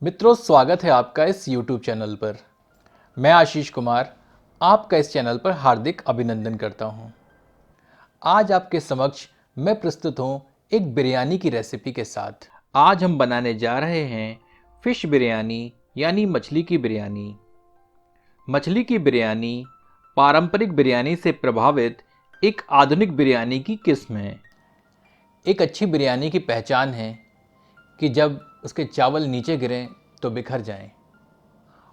मित्रों, स्वागत है आपका इस YouTube चैनल पर। मैं आशीष कुमार आपका इस चैनल पर हार्दिक अभिनंदन करता हूं। आज आपके समक्ष मैं प्रस्तुत हूं एक बिरयानी की रेसिपी के साथ। आज हम बनाने जा रहे हैं फिश बिरयानी यानी मछली की बिरयानी। मछली की बिरयानी पारंपरिक बिरयानी से प्रभावित एक आधुनिक बिरयानी की किस्म है। एक अच्छी बिरयानी की पहचान है कि जब उसके चावल नीचे गिरें तो बिखर जाएं,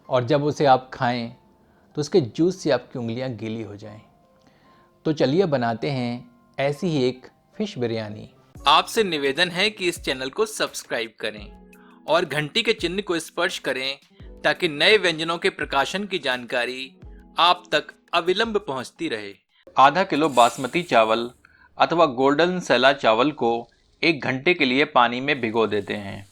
और जब उसे आप खाएं तो उसके जूस से आपकी उंगलियां गीली हो जाएं। तो चलिए बनाते हैं ऐसी ही एक फिश बिरयानी। आपसे निवेदन है कि इस चैनल को सब्सक्राइब करें और घंटी के चिन्ह को स्पर्श करें ताकि नए व्यंजनों के प्रकाशन की जानकारी आप तक अविलंब पहुंचती रहे। आधा किलो बासमती चावल अथवा गोल्डन सैला चावल को 1 घंटे के लिए पानी में भिगो देते हैं।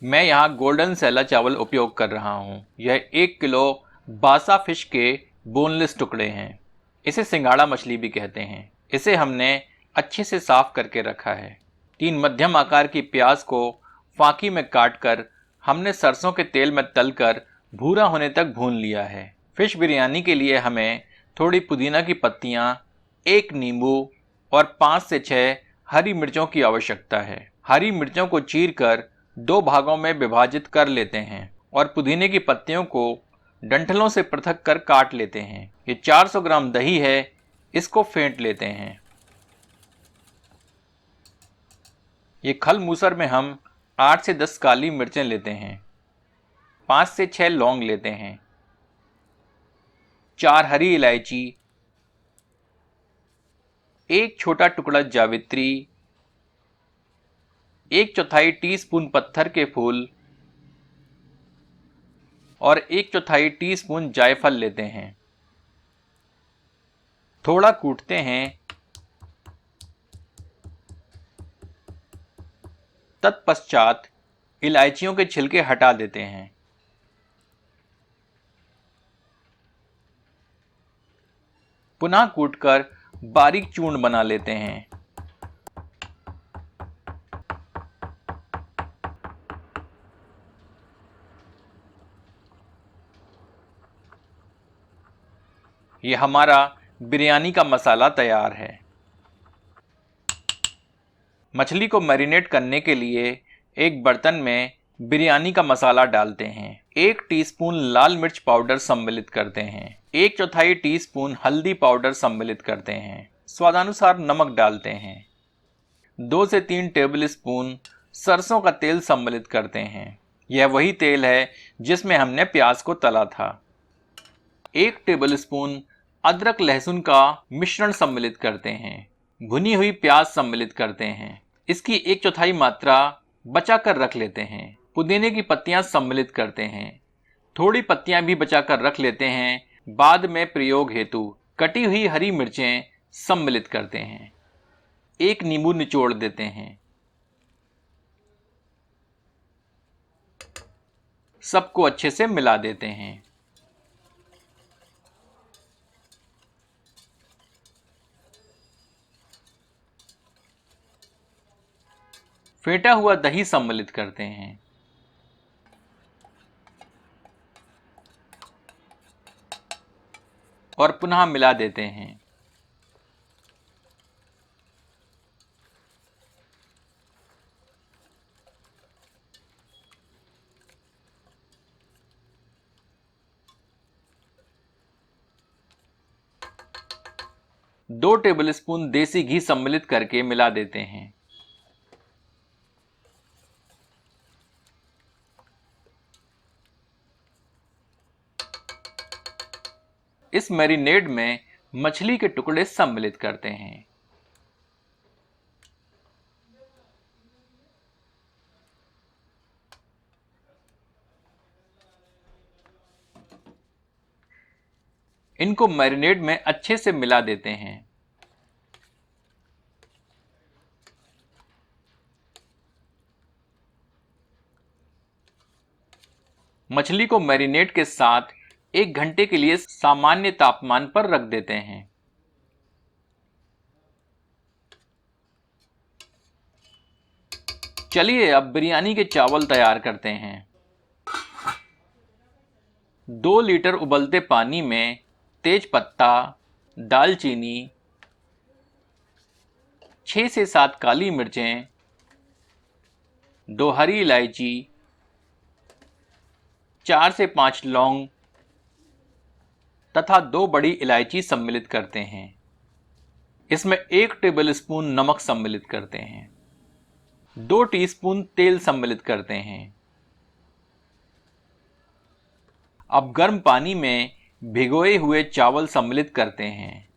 मैं यहाँ गोल्डन सैला चावल उपयोग कर रहा हूँ। यह 1 किलो बासा फिश के बोनलेस टुकड़े हैं। इसे सिंगाड़ा मछली भी कहते हैं। इसे हमने अच्छे से साफ करके रखा है। 3 मध्यम आकार की प्याज को फांकी में काटकर हमने सरसों के तेल में तलकर भूरा होने तक भून लिया है। फिश बिरयानी के लिए हमें थोड़ी पुदीना की पत्तियाँ, 1 नींबू और 5 से 6 हरी मिर्चों की आवश्यकता है। हरी मिर्चों को चीरकर 2 भागों में विभाजित कर लेते हैं और पुदीने की पत्तियों को डंठलों से पृथक कर काट लेते हैं। ये 400 ग्राम दही है, इसको फेंट लेते हैं। ये खल मूसर में हम 8 से 10 काली मिर्चें लेते हैं, 5 से 6 लौंग लेते हैं, 4 हरी इलायची, 1 छोटा टुकड़ा जावित्री, 1/4 टीस्पून पत्थर के फूल और 1/4 टीस्पून जायफल लेते हैं। थोड़ा कूटते हैं। तत्पश्चात इलायचियों के छिलके हटा देते हैं। पुनः कूटकर बारीक चूर्ण बना लेते हैं। ये हमारा बिरयानी का मसाला तैयार है। मछली को मैरिनेट करने के लिए एक बर्तन में बिरयानी का मसाला डालते हैं। 1 टीस्पून लाल मिर्च पाउडर सम्मिलित करते हैं। 1/4 टीस्पून हल्दी पाउडर सम्मिलित करते हैं। स्वादानुसार नमक डालते हैं। 2 से 3 टेबल स्पून सरसों का तेल सम्मिलित करते हैं। यह वही तेल है जिसमें हमने प्याज को तला था। 1 टेबल स्पून अदरक लहसुन का मिश्रण सम्मिलित करते हैं। भुनी हुई प्याज सम्मिलित करते हैं। इसकी 1/4 मात्रा बचा कर रख लेते हैं। पुदीने की पत्तियां सम्मिलित करते हैं। थोड़ी पत्तियां भी बचा कर रख लेते हैं, बाद में प्रयोग हेतु। कटी हुई हरी मिर्चें सम्मिलित करते हैं। 1 नींबू निचोड़ देते हैं। सबको अच्छे से मिला देते हैं। फेंटा हुआ दही सम्मिलित करते हैं। और पुनः मिला देते हैं। दो टेबल स्पून देसी घी सम्मिलित करके मिला देते हैं। इस मैरिनेड में मछली के टुकड़े सम्मिलित करते हैं। इनको मैरिनेड में अच्छे से मिला देते हैं। मछली को मैरिनेट के साथ 1 घंटे के लिए सामान्य तापमान पर रख देते हैं। चलिए अब बिरयानी के चावल तैयार करते हैं। 2 लीटर उबलते पानी में तेज पत्ता, दालचीनी, 6 से 7 काली मिर्चें, 2 हरी इलायची, 4 से 5 लौंग तथा 2 बड़ी इलायची सम्मिलित करते हैं। इसमें 1 टेबलस्पून नमक सम्मिलित करते हैं। 2 टीस्पून तेल सम्मिलित करते हैं। अब गर्म पानी में भिगोए हुए चावल सम्मिलित करते हैं।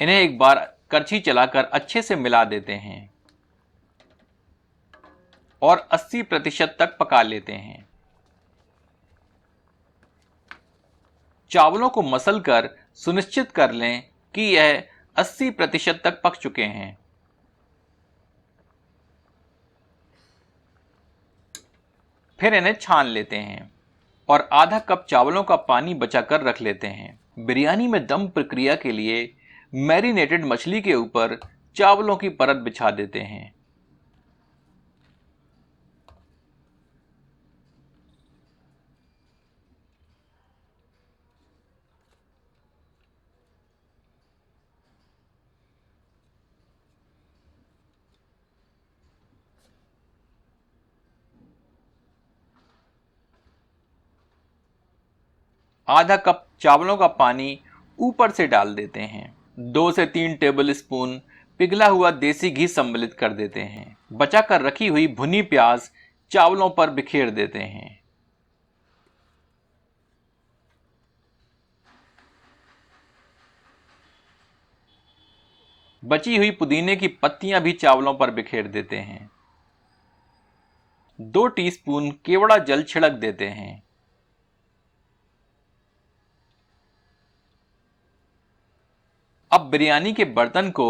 इन्हें एक बार करछी चलाकर अच्छे से मिला देते हैं और 80% तक पका लेते हैं। चावलों को मसलकर सुनिश्चित कर लें कि यह 80% तक पक चुके हैं। फिर इन्हें छान लेते हैं और आधा कप चावलों का पानी बचाकर रख लेते हैं। बिरयानी में दम प्रक्रिया के लिए मैरिनेटेड मछली के ऊपर चावलों की परत बिछा देते हैं। आधा कप चावलों का पानी ऊपर से डाल देते हैं। 2 से 3 टेबलस्पून पिघला हुआ देसी घी सम्मिलित कर देते हैं। बचाकर रखी हुई भुनी प्याज चावलों पर बिखेर देते हैं। बची हुई पुदीने की पत्तियां भी चावलों पर बिखेर देते हैं। 2 टीस्पून केवड़ा जल छिड़क देते हैं। अब बिरयानी के बर्तन को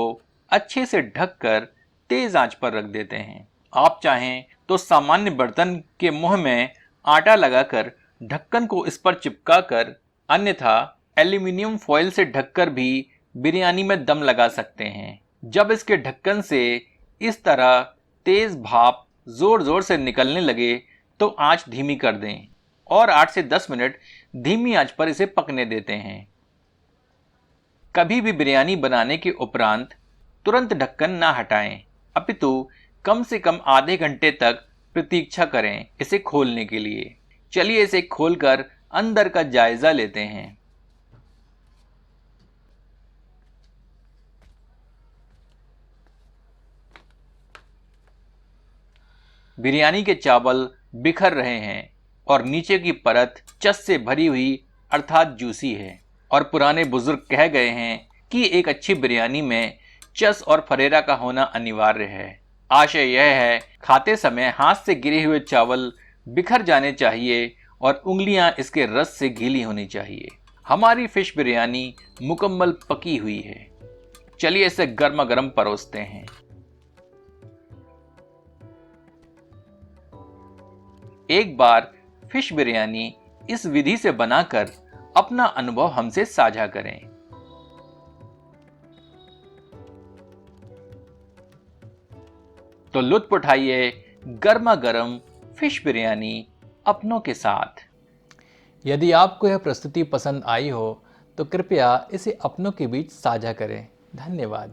अच्छे से ढककर तेज आंच पर रख देते हैं। आप चाहें तो सामान्य बर्तन के मुंह में आटा लगाकर ढक्कन को इस पर चिपकाकर, अन्यथा एल्यूमिनियम फॉयल से ढककर भी बिरयानी में दम लगा सकते हैं। जब इसके ढक्कन से इस तरह तेज भाप जोर जोर से निकलने लगे तो आंच धीमी कर दें और 8 से 10 मिनट धीमी आंच पर इसे पकने देते हैं। कभी भी बिरयानी बनाने के उपरांत तुरंत ढक्कन ना हटाएं, अपितु कम से कम आधे घंटे तक प्रतीक्षा करें इसे खोलने के लिए। चलिए इसे खोलकर अंदर का जायजा लेते हैं। बिरयानी के चावल बिखर रहे हैं और नीचे की परत चस से भरी हुई अर्थात जूसी है। और पुराने बुजुर्ग कह गए हैं कि एक अच्छी बिरयानी में चस और फरेरा का होना अनिवार्य है। आशय यह है, खाते समय हाथ से गिरे हुए चावल बिखर जाने चाहिए और उंगलियां इसके रस से गीली होनी चाहिए। हमारी फिश बिरयानी मुकम्मल पकी हुई है। चलिए इसे गर्मा गर्म परोसते हैं। एक बार फिश बिरयानी इस विधि से बनाकर अपना अनुभव हमसे साझा करें। तो लुत्फ उठाइए गर्मा गर्म फिश बिरयानी अपनों के साथ। यदि आपको यह प्रस्तुति पसंद आई हो तो कृपया इसे अपनों के बीच साझा करें। धन्यवाद।